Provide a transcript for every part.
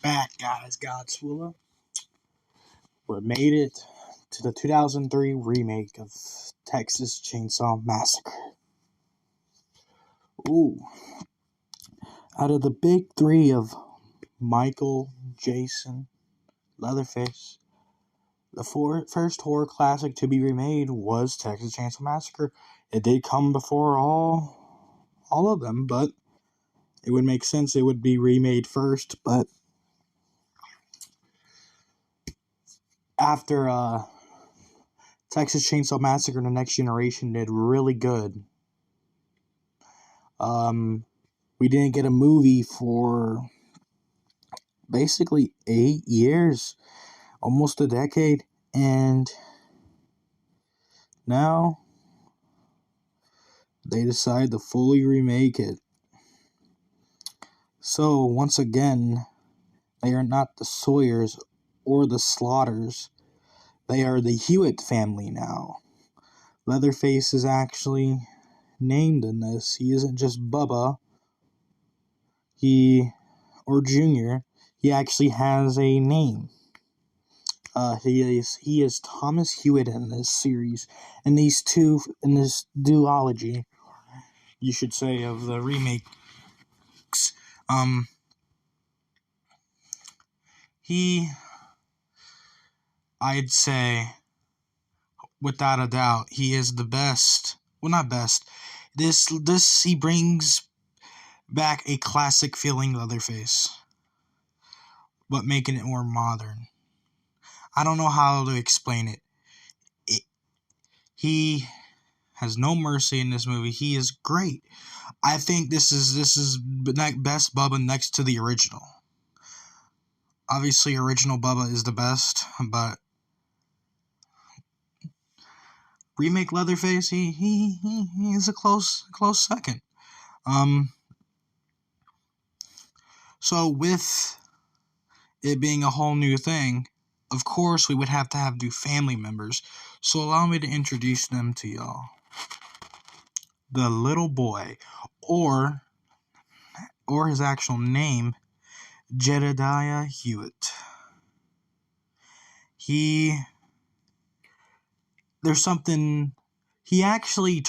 Back, guys. Godzilla. We made it to the 2003 remake of Texas Chainsaw Massacre. Ooh. Out of the big three of Michael, Jason, Leatherface, the first horror classic to be remade was Texas Chainsaw Massacre. It did come before all of them, but it would make sense it would be remade first. But after Texas Chainsaw Massacre The Next Generation did really good. We didn't get a movie for basically 8 years, almost a decade, and now they decide to fully remake it. So, once again, they are not the Sawyers or the Slaughters. They are the Hewitt family now. Leatherface is actually named in this. He isn't just Bubba. Or Junior. He actually has a name. He is Thomas Hewitt in this series. In this duology, you should say, of the remakes. I'd say, without a doubt, he is the best. Well, not best. He brings back a classic feeling Leatherface, but making it more modern. I don't know how to explain it. He has no mercy in this movie. He is great. I think this is best Bubba next to the original. Obviously, original Bubba is the best, but remake Leatherface, he is a close second. So with it being a whole new thing, of course we would have to have new family members. So allow me to introduce them to y'all. The little boy, or his actual name, Jedediah Hewitt. He actually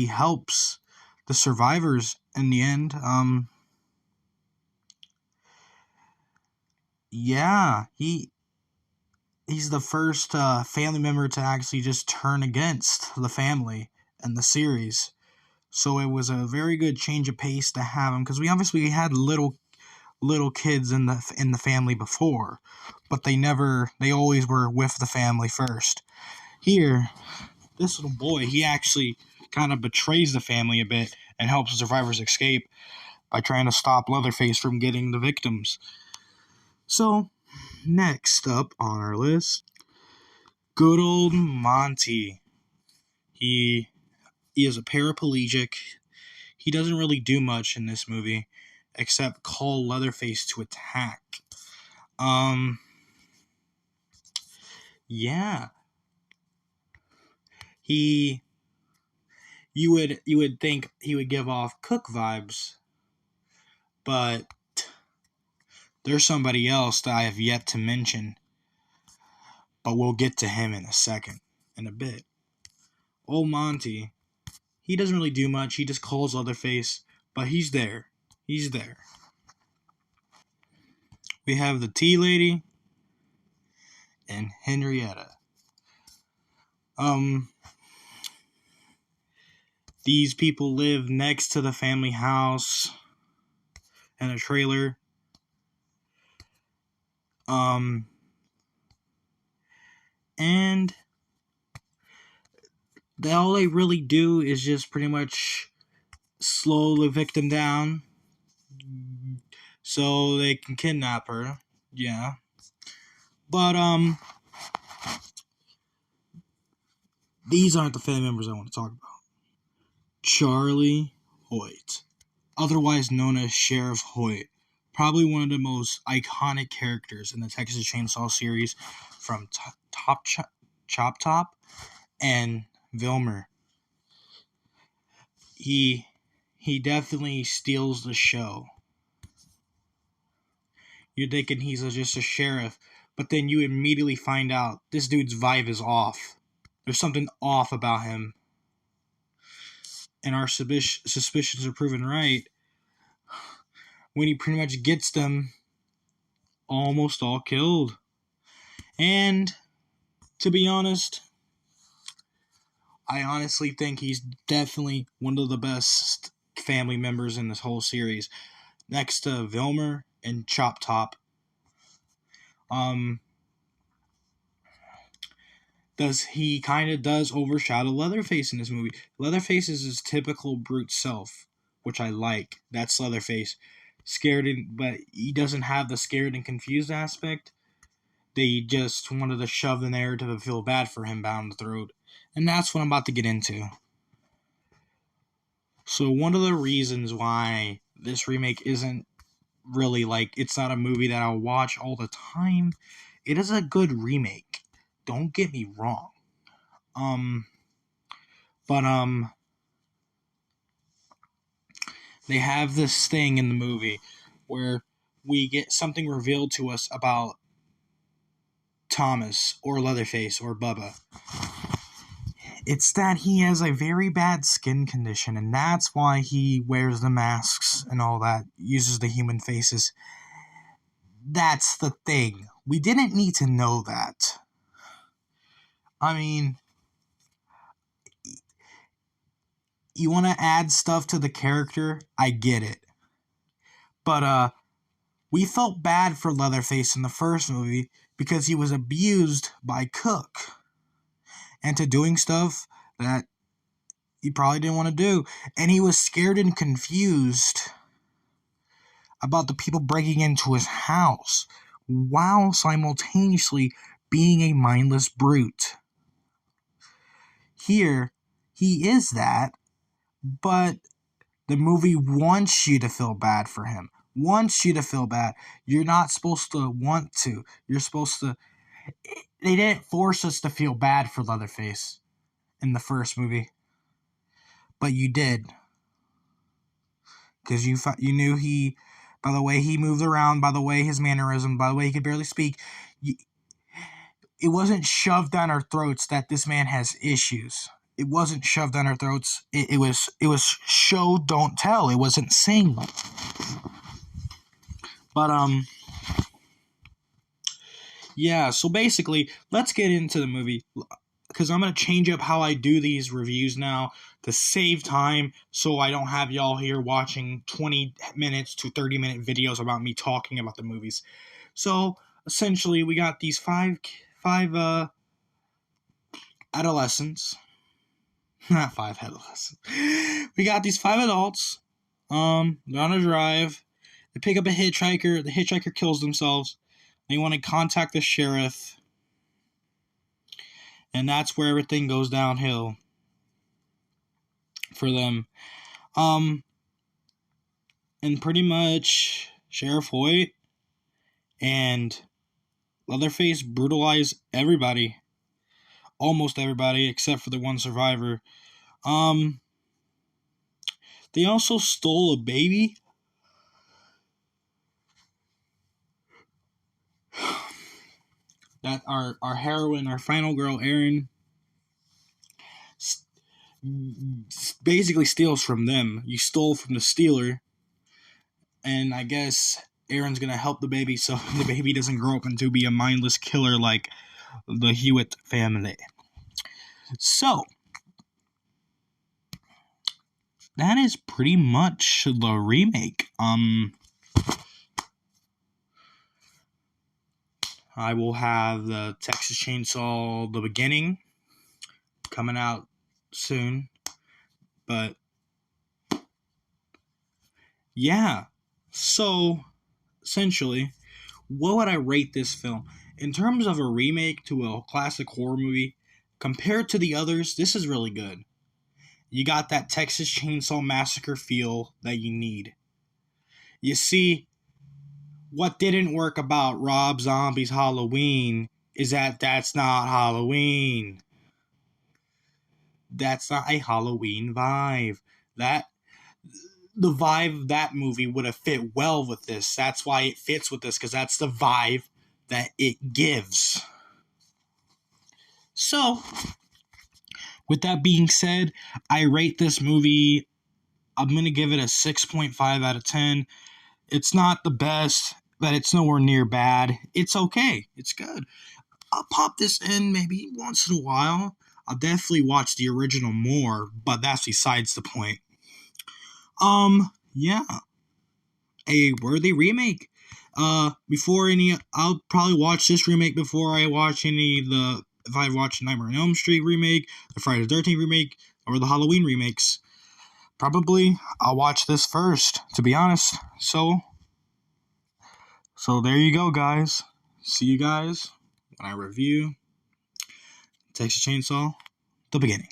helps the survivors in the end. He's the first family member to actually just turn against the family in the series. So it was a very good change of pace to have him, because we obviously had little kids in the family before, but they always were with the family first. Here, this little boy, he actually kind of betrays the family a bit and helps the survivors escape by trying to stop Leatherface from getting the victims. So, next up on our list, good old Monty. He is a paraplegic. He doesn't really do much in this movie except call Leatherface to attack. Yeah. You would think he would give off Cook vibes, but there's somebody else that I have yet to mention, but we'll get to him in a bit. Old Monty, he doesn't really do much. He just calls Leatherface, but he's there. We have the tea lady and Henrietta. These people live next to the family house in a trailer. And all they really do is just pretty much slow the victim down so they can kidnap her. Yeah. But, these aren't the family members I want to talk about. Charlie Hoyt, otherwise known as Sheriff Hoyt, probably one of the most iconic characters in the Texas Chainsaw series, from Chop Top and Vilmer. He definitely steals the show. You're thinking he's just a sheriff, but then you immediately find out this dude's vibe is off. There's something off about him. And our suspicions are proven right when he pretty much gets them almost all killed. And to be honest, I honestly think he's definitely one of the best family members in this whole series, next to Vilmer and Chop Top. He kind of does overshadow Leatherface in this movie. Leatherface is his typical brute self, which I like. That's Leatherface. But he doesn't have the scared and confused aspect. They just wanted to shove the narrative and feel bad for him down the throat. And that's what I'm about to get into. So one of the reasons why this remake isn't really it's not a movie that I'll watch all the time. It is a good remake. Don't get me wrong. They have this thing in the movie where we get something revealed to us about Thomas or Leatherface or Bubba. It's that he has a very bad skin condition, and that's why he wears the masks and all that, uses the human faces. That's the thing. We didn't need to know that. I mean, you want to add stuff to the character, I get it. But, we felt bad for Leatherface in the first movie because he was abused by Cook into doing stuff that he probably didn't want to do. And he was scared and confused about the people breaking into his house while simultaneously being a mindless brute. Here, he is that, but the movie wants you to feel bad for him. Wants you to feel bad. You're not supposed to want to. You're supposed to... They didn't force us to feel bad for Leatherface in the first movie. But you did. Because you knew he... By the way he moved around, by the way his mannerism, by the way he could barely speak, it wasn't shoved down our throats that this man has issues. It wasn't shoved down our throats. It was show, don't tell. It wasn't sing. But, yeah, so basically, let's get into the movie, because I'm going to change up how I do these reviews now to save time, so I don't have y'all here watching 20 minutes to 30-minute videos about me talking about the movies. So, essentially, we got these five adolescents. Not 5 adolescents. We got these 5 adults. They're on a drive. They pick up a hitchhiker. The hitchhiker kills themselves. They want to contact the sheriff. And that's where everything goes downhill for them. And pretty much Sheriff Hoyt and Leatherface brutalize everybody. Almost everybody except for the one survivor. They also stole a baby. That our heroine, our final girl, Erin, basically steals from them. You stole from the stealer, and I guess Erin's gonna help the baby so the baby doesn't grow up into be a mindless killer like the Hewitt family. So, that is pretty much the remake. I will have the Texas Chainsaw The Beginning coming out soon. But yeah. So essentially, what would I rate this film? In terms of a remake to a classic horror movie, compared to the others, this is really good. You got that Texas Chainsaw Massacre feel that you need. You see, what didn't work about Rob Zombie's Halloween is that that's not Halloween. That's not a Halloween vibe. the vibe of that movie would have fit well with this. That's why it fits with this, because that's the vibe that it gives. So, with that being said, I rate this movie, I'm going to give it a 6.5 out of 10. It's not the best, but it's nowhere near bad. It's okay. It's good. I'll pop this in maybe once in a while. I'll definitely watch the original more, but that's besides the point. Yeah. A worthy remake. I'll probably watch this remake before I watch if I watch Nightmare on Elm Street remake, the Friday the 13th remake, or the Halloween remakes. Probably I'll watch this first, to be honest. So there you go, guys. See you guys when I review Texas Chainsaw, the beginning.